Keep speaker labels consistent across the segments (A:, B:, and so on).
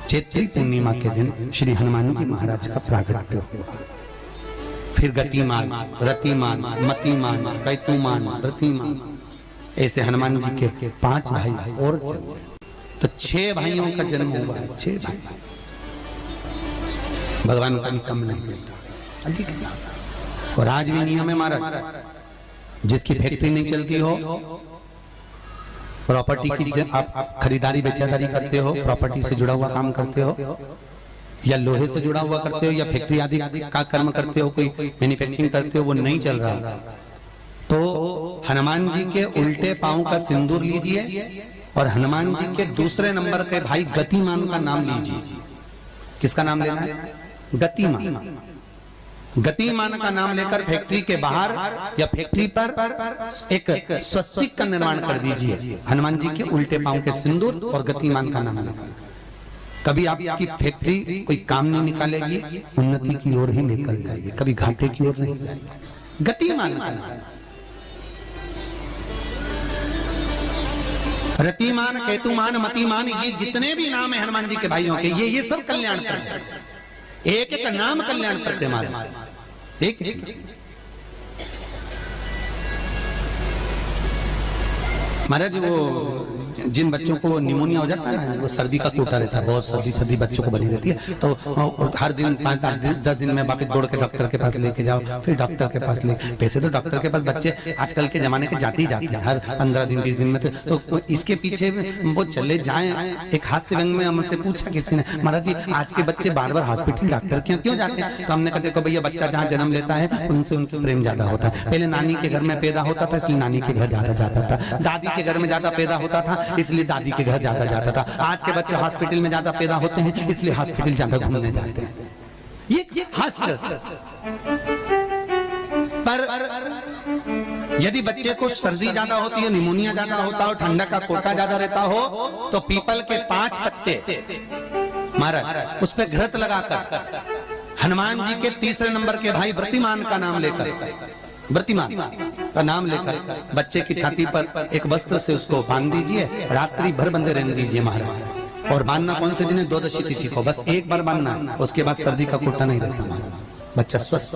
A: चैत्री पूर्णिमा के दिन श्री हनुमान जी महाराज का प्रागट्य हुआ। फिर गतिमान, रतिमान, मतिमान, कैतुमान, रतिमान, ऐसे हनुमान जी के 5 भाई और जन्म, तो 6 भाइयों का जन्म हुआ है। 6 भाई भगवान का भी कम नहीं मिलता, अधिक ना। और आज भी नियम है महाराज, जिसकी फैक्ट्री नहीं चलती हो, प्रॉपर्टी की आप खरीदारी बेचादारी करते हो, प्रॉपर्टी से जुड़ा हुआ काम करते हो, या लोहे से जुड़ा हुआ करते हो, या फैक्ट्री आदि का कर्म करते हो, कोई मैन्युफैक्चरिंग करते हो, वो नहीं चल रहा, तो हनुमान जी के उल्टे पांव का सिंदूर लीजिए और हनुमान जी के दूसरे नंबर के भाई गतिमान का नाम लीजिए। किसका नाम लेना है? गतिमान। गतिमान का नाम लेकर फैक्ट्री के बाहर या फैक्ट्री पर एक स्वस्तिक का निर्माण कर दीजिए, हनुमान जी के उल्टे पांव के सिंदूर और गतिमान का नाम लेकर। कभी आपकी फैक्ट्री कोई काम नहीं निकालेगी, उन्नति की ओर ही निकल जाएगी, कभी घाटे की ओर नहीं जाएगी। गतिमान का नाम, रतिमान, केतुमान, मतिमान, ये जितने भी नाम है हनुमान जी के भाइयों के, ये सब कल्याण करते हैं। एक एक नाम कल्याण करते हमारे। एक महाराज वो जिन बच्चों को निमोनिया हो जाता है ना, वो सर्दी का टूटा रहता है, बहुत सर्दी बच्चों को बनी रहती है, तो हर दिन 5-10 दिन में वापस दौड़ के डॉक्टर के पास लेके जाओ, फिर डॉक्टर के पास ले। पैसे तो डॉक्टर के पास बच्चे आजकल के जमाने के जाते ही जाते हैं, हर 15 दिन 20 दिन में। तो इसके पीछे वो चले जाएं। एक हास्य व्यंग में हमसे पूछा किसी ने, महाराज जी आज के बच्चे बार बार हॉस्पिटल डॉक्टर क्यों जाते हैं? तो हमने कहा देखो भैया, बच्चा जहाँ जन्म लेता है उनसे प्रेम ज्यादा होता है। पहले नानी के घर में पैदा होता था, इसलिए नानी के घर ज्यादा जाता था। दादी के घर में ज्यादा पैदा होता था, इसलिए दादी के घर ज्यादा जाता था। आज के बच्चे हॉस्पिटल में ज्यादा पैदा होते हैं, इसलिए हॉस्पिटल ज्यादा घूमने जाते हैं। ये हास्य। पर यदि बच्चे को सर्दी ज्यादा होती है, निमोनिया ज्यादा होता हो, ठंडा का कोटा ज्यादा रहता हो, तो पीपल के 5 पत्ते महाराज उस पर घृत लगाकर हनुमान जी के तीसरे नंबर के भाई व्रतिमान का नाम लेकर, व्रतिमान का नाम लेकर बच्चे की छाती पर एक वस्त्र से उसको बांध दीजिए, रात्रि भर बंधे रहने दीजिए महाराज। और बांधना कौन से दिन है? 12 तिथि को, बस एक बार बांधना, उसके बाद सर्दी का कोटा नहीं रहता महाराज, बच्चा स्वस्थ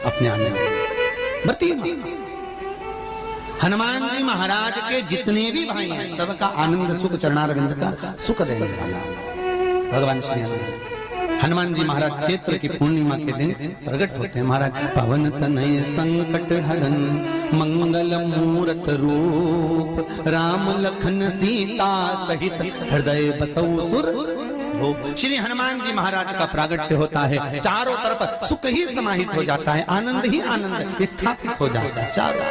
A: अपने आने में। व्रतिमान हनुमान जी महाराज के जितने भी भाई हैं, सबका आनंद सुख चरणारविंद का सुख देने वाला भगवान श्री हनुमान जी महाराज चैत्र की पूर्णिमा के दिन प्रकट होते हैं महाराज। पवन तनय संकट हरन मंगल मूरत रूप, राम लखन सीता सहित हृदय बसौ सुर। श्री हनुमान जी महाराज का प्रागट्य होता है, चारों तरफ सुख ही समाहित हो जाता है, आनंद ही आनंद स्थापित हो जाता है चारों।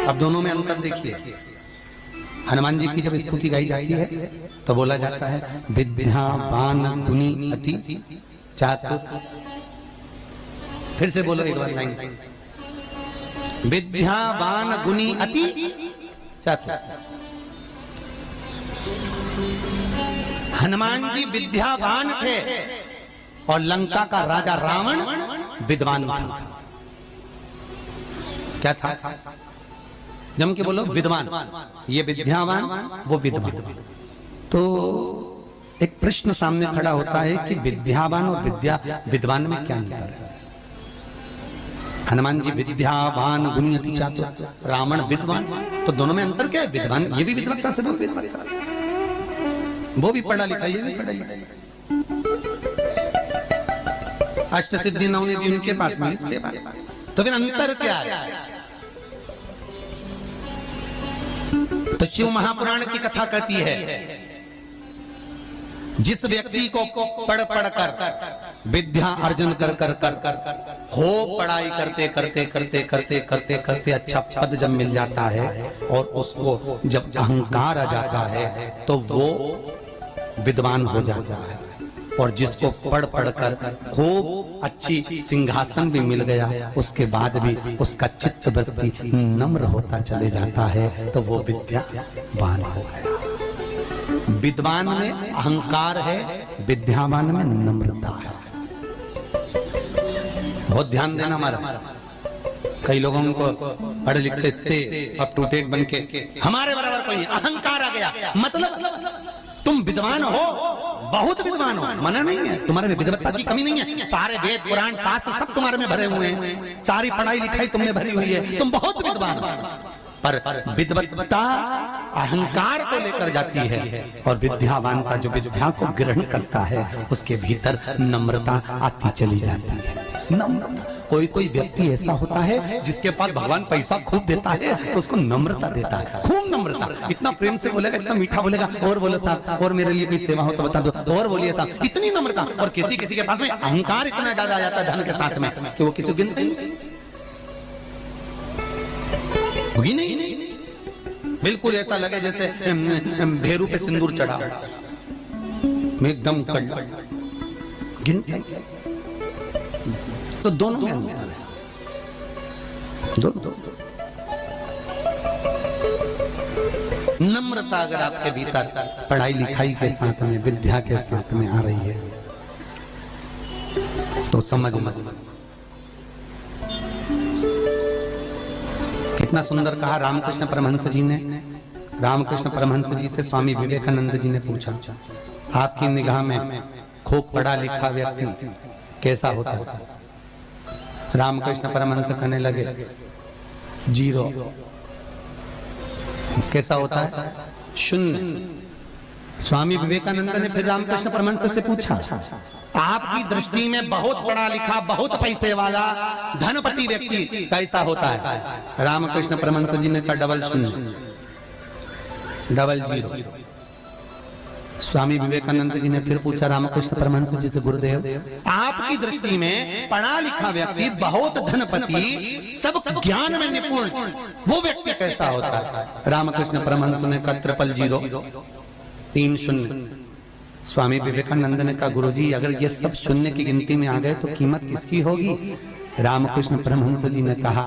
A: अब दोनों में अंतर देखिए। हनुमान जी की जब स्तुति गाई जाती है तो बोला जाता है विद्यावान गुणी अति चातुर। फिर से बोलो एक बार लाइन से, विद्यावान गुणी अति चातुर। हनुमान जी विद्यावान थे और लंका का राजा रावण विद्वान था। क्या था? जम के बोलो विद्वान। ये विद्यावान, वो विद्वान। तो एक प्रश्न सामने खड़ा होता है कि विद्यावान और विद्वान में क्या अंतर है? हनुमान जी विद्यावान गुणी अति चातुर, रावण विद्वान, तो दोनों में अंतर क्या है? विद्वान ये भी विद्वत्ता से विद्वत्ता, वो भी पढ़ा लिखा, ये भी पढ़ा लिखा। अष्ट सिद्धि नवनिधि उनके पास में, इसके पास। तो फिर अंतर क्या है? तो शिव महापुराण की कथा कहती है, जिस व्यक्ति को पढ़ कर विद्या अर्जन कर खूब पढ़ाई करते करते अच्छा पद जब मिल जाता है और उसको जब अहंकार आ जाता है तो वो विद्वान हो जाता है। और जिसको पढ़ कर खूब अच्छी सिंहासन भी मिल गया, उसके बाद भी उसका चित्त वृत्ति नम्र होता चले जाता है, तो वो विद्यावान हो गया। विद्वान में अहंकार है, विद्यावान में नम्रता है। बहुत ध्यान देना हमारा। कई लोगों को पढ़े लिखे थे अप टू डेट बन के हमारे बराबर कोई अहंकार आ गया। मतलब तुम विद्वान हो, बहुत विद्वान हो, मना नहीं है, तुम्हारे में विद्वत्ता की कमी नहीं है, सारे वेद पुराण शास्त्र सब तुम्हारे में भरे हुए हैं, सारी पढ़ाई लिखाई तुमने भरी हुई है, तुम बहुत विद्वान हो। पर विद्वत्ता अहंकार को लेकर जाती है और विद्यावान का जो विद्या को ग्रहण करता है उसके भीतर नम्रता आती चली जाती है। नम्रता, कोई कोई व्यक्ति ऐसा होता है जिसके पास भगवान पैसा खूब देता है तो उसको नम्रता देता है, खूब नम्रता, इतना प्रेम से बोलेगा, इतना मीठा बोलेगा, और बोलो साहब और मेरे लिए कोई सेवा हो तो बता दो, और बोलिए साहब, इतनी नम्रता। और किसी किसी के पास में अहंकार इतना ज्यादा आ जाता है धन के साथ में कि वो किसी गिनते ही होगी नहीं, बिल्कुल ऐसा लगे जैसे भेरू पे सिंदूर चढ़ा, एकदम गिनते तो दोनों में अंतर है, नम्रता अगर आपके भीतर पढ़ाई लिखाई के साथ में विद्या के साथ में आ रही है तो समझ कितना सुंदर कहा रामकृष्ण परमहंस जी ने। रामकृष्ण परमहंस जी से स्वामी विवेकानंद जी ने पूछा, आपकी निगाह में खूब पढ़ा लिखा व्यक्ति कैसा होता है? रामकृष्ण परमहंस कहने लगे, जीरो। कैसा होता है? शून्य। स्वामी विवेकानंद ने फिर रामकृष्ण परमहंस से पूछा, आपकी दृष्टि में बहुत पढ़ा लिखा, बहुत पैसे वाला, धनपति व्यक्ति कैसा होता है? रामकृष्ण परमहंस जी ने कहा, डबल शून्य, डबल जीरो। स्वामी विवेकानंद जी ने फिर पूछा रामकृष्ण परमहंस जी से, गुरुदेव आपकी दृष्टि में पढ़ा लिखा व्यक्ति, बहुत धनपति, सब ज्ञान में निपुण, वो व्यक्ति कैसा होता है? रामकृष्ण परमहंस ने कहा, ट्रिपल जीरो, 3 शून्य। स्वामी विवेकानंद ने कहा, गुरुजी अगर ये सब शून्य की गिनती में आ गए तो कीमत किसकी होगी? रामकृष्ण परमहंस जी ने कहा,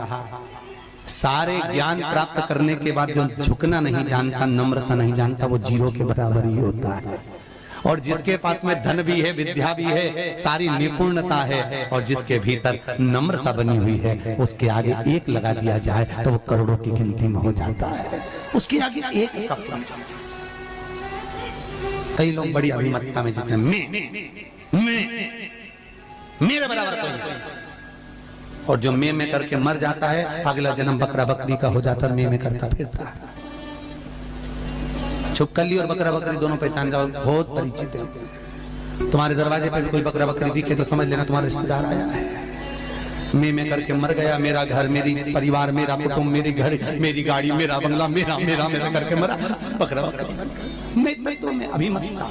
A: सारे ज्ञान प्राप्त करने के बाद जो झुकना नहीं जानता, नम्रता नहीं जानता, वो जीरो के बराबर ही होता है। और जिसके पास में धन भी है, विद्या भी है, सारी निपुणता है, और जिसके भीतर नम्रता बनी हुई है, उसके आगे एक लगा दिया जाए तो वो करोड़ों की गिनती में हो जाता है। उसके आगे एक का कई लोग बड़ी अभिमतता में जीते हैं, मैं मेरे बराबर कोई नहीं, और जो मैं करके मर जाता है, अगला जन्म बकरा बकरी का हो जाता है, मैं करता फिरता है। छुपकली और बकरा बकरी दोनों पहचान जाओ, बहुत परिचित है। तुम्हारे दरवाजे पर कोई बकरा बकरी दिखे तो समझ लेना तुम्हारा रिश्तेदार आया है। मैं करके मर गया, मेरा घर, मेरी परिवार, मेरा कुटुंब, मेरी घर, मेरी गाड़ी, मेरा बंगला, मेरा मेरा मेरा करके मरा, बकरा बकरी। मैं तो मैं अभिमतता।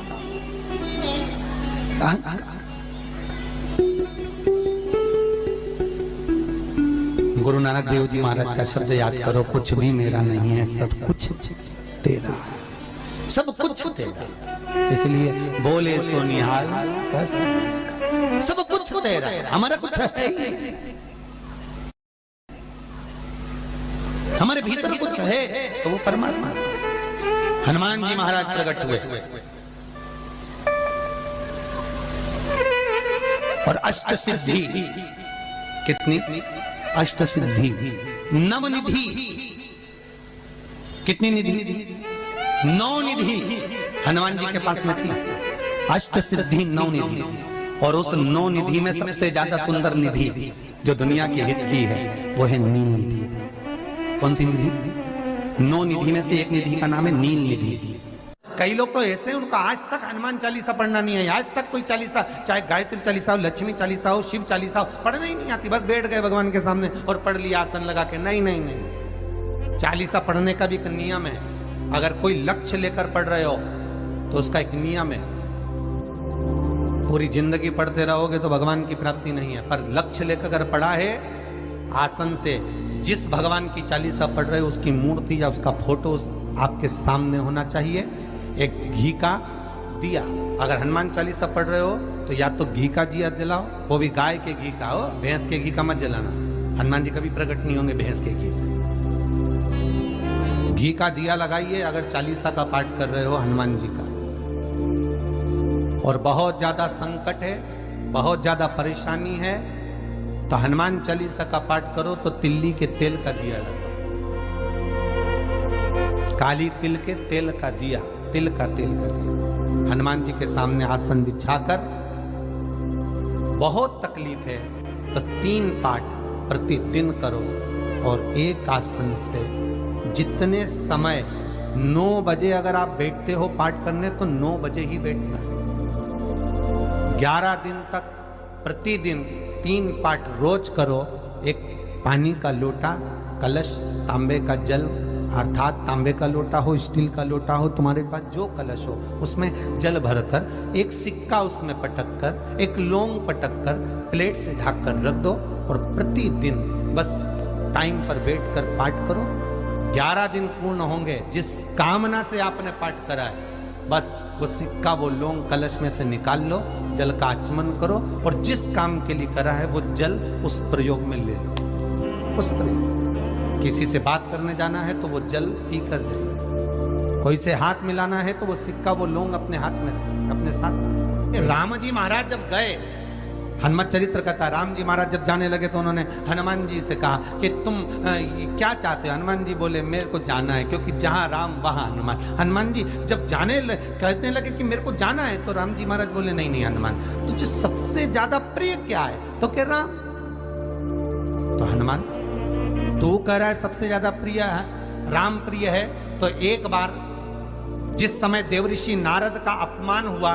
A: गुरु नानक देव जी महाराज का शब्द याद करो, कुछ भी मेरा नहीं है, सब कुछ तेरा, सब कुछ तेरा। इसलिए बोले सो निहाल, सब कुछ तेरा, हमारा कुछ है, हमारे भीतर कुछ है तो वो परमात्मा। हनुमान जी महाराज प्रकट हुए और अष्ट सिद्धि, कितनी? अष्ट सिद्धि, नवनिधि, कितनी निधि? 9 निधि हनुमान जी के पास में थी। अष्ट सिद्धि 9 निधि, और उस 9 निधि में सबसे ज्यादा सुंदर निधि जो दुनिया के हित की है वो है नील निधि। कौन सी निधि? 9 निधि में से एक निधि का नाम है नील निधि। कई लोग तो ऐसे, उनको आज तक हनुमान चालीसा पढ़ना नहीं है, आज तक कोई चालीसा, चाहे गायत्री चालीसा हो, लक्ष्मी चालीसा हो, शिव चालीसा हो, पढ़ना ही नहीं आती। बस बैठ गए भगवान के सामने और पढ़ लिया आसन लगा के। नहीं नहीं नहीं, चालीसा पढ़ने का भी एक नियम है। अगर कोई लक्ष्य लेकर पढ़ रहे हो तो उसका एक नियम है। पूरी जिंदगी पढ़ते रहोगे तो भगवान की प्राप्ति नहीं है, पर लक्ष्य लेकर अगर पढ़ा है, आसन से जिस भगवान की चालीसा पढ़ रहे हो उसकी मूर्ति या उसका फोटो आपके सामने होना चाहिए। एक घी का दिया, अगर हनुमान चालीसा पढ़ रहे हो तो या तो घी का दिया जलाओ, वो भी गाय के घी का हो, भैंस के घी का मत जलाना। हनुमान जी कभी प्रकट नहीं होंगे भैंस के घी से। घी का दिया लगाइए अगर चालीसा का पाठ कर रहे हो हनुमान जी का। और बहुत ज्यादा संकट है, बहुत ज्यादा परेशानी है, तो हनुमान चालीसा का पाठ करो तो तिल्ली के तेल का दिया लगाओ, काली तिल के तेल का दिया, तिल का तेल का दिया हनुमान जी के सामने आसन बिछाकर, बहुत तकलीफ है तो 3 पाठ प्रतिदिन करो और एक आसन से जितने समय 9 बजे अगर आप बैठते हो पाठ करने तो 9 बजे ही बैठना है। 11 दिन तक प्रतिदिन 3 पाठ रोज करो। एक पानी का लोटा, कलश, तांबे का जल अर्थात तांबे का लोटा हो, स्टील का लोटा हो, तुम्हारे पास जो कलश हो उसमें जल भरकर एक सिक्का उसमें पटक कर, एक लौंग पटक कर प्लेट से ढक कर रख दो और प्रतिदिन बस टाइम पर बैठकर पाठ करो। 11 दिन पूर्ण होंगे, जिस कामना से आपने पाठ करा है बस वो सिक्का, वो लौंग कलश में से निकाल लो, जल का आचमन करो और जिस काम के लिए करा है वो जल उस प्रयोग में ले लो। उस प्रयोग, किसी से बात करने जाना है तो वो जल पी कर जाइए, कोई से हाथ मिलाना है तो वो सिक्का, वो लौंग अपने हाथ में रखिए, अपने साथ। राम जी महाराज जब गए, हनुमत चरित्र कहता है, राम जी महाराज जब जाने लगे तो उन्होंने हनुमान जी से कहा कि तुम क्या चाहते हो? हनुमान जी बोले मेरे को जाना है, क्योंकि जहां राम वहां हनुमान। हनुमान जी जब कहने लगे कि मेरे को जाना है तो राम जी महाराज बोले नहीं नहीं हनुमान, तुझे सबसे ज्यादा प्रिय क्या है? तो कह राम। तो हनुमान तू कह रहा है सबसे ज्यादा प्रिय है राम प्रिय है, तो एक बार जिस समय देवऋषि नारद का अपमान हुआ,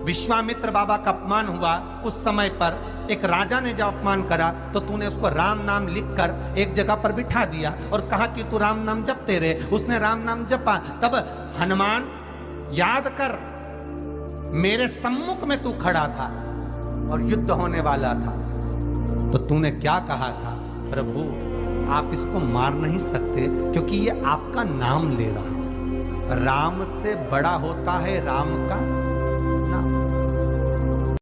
A: विश्वामित्र बाबा का अपमान हुआ, उस समय पर एक राजा ने जब अपमान करा तो तूने उसको राम नाम लिखकर एक जगह पर बिठा दिया और कहा कि तू राम नाम जपते रहे। उसने राम नाम जपा। तब हनुमान याद कर, मेरे सम्मुख में तू खड़ा था और युद्ध होने वाला था, तो तूने क्या कहा था? प्रभु आप इसको मार नहीं सकते क्योंकि ये आपका नाम ले रहा है। राम से बड़ा होता है राम का